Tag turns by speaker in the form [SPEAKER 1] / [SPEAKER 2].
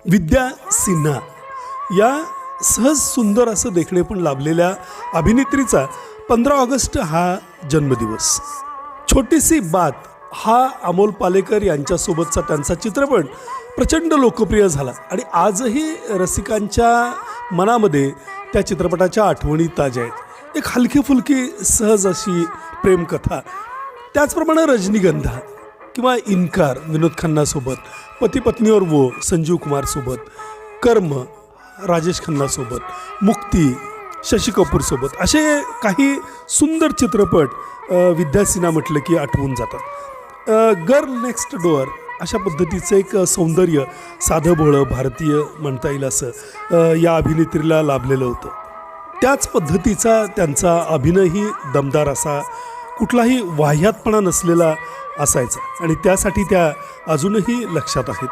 [SPEAKER 1] विद्या सिन्हा या सहज सुंदर असं देखणे पण लाभलेल्या अभिनेत्रीचा 15 ऑगस्ट हा जन्मदिवस. छोटीसी बात हा अमोल पालेकर यांच्यासोबतचा त्यांचा चित्रपट प्रचंड लोकप्रिय झाला आणि आजही रसिकांच्या मनामध्ये त्या चित्रपटाच्या आठवणी ताज्या आहेत. एक हलकी फुलकी सहज अशी प्रेमकथा. त्याचप्रमाणे रजनीगंधा किंवा इन्कार विनोद खन्नासोबत, पती पत्नीवर वो संजीव कुमारसोबत, कर्म राजेश खन्नासोबत, मुक्ती शशी कपूरसोबत, असे काही सुंदर चित्रपट विद्या सिन्हा म्हटलं की आठवून जातात. गर्ल नेक्स्ट डोअर अशा पद्धतीचं एक सौंदर्य साधं भोळं भारतीय म्हणता येईल असं या अभिनेत्रीला लाभलेलं होतं. त्याच पद्धतीचा त्यांचा अभिनयही दमदार असा, कुठलाही वाह्यातपणा नसलेला असायचा आणि त्यासाठी त्या अजूनही लक्षात आहेत.